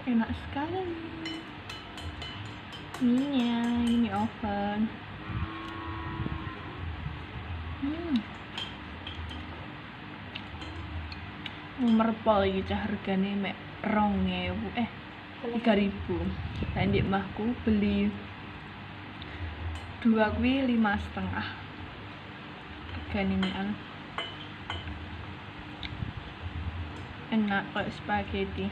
Enak sekali. Ini oven. Merpol iki cah hargane mek 3.000. Lah ndik mbahku beli 2 kuwi 5,5. Regane mekan. Enak kayak spaghetti.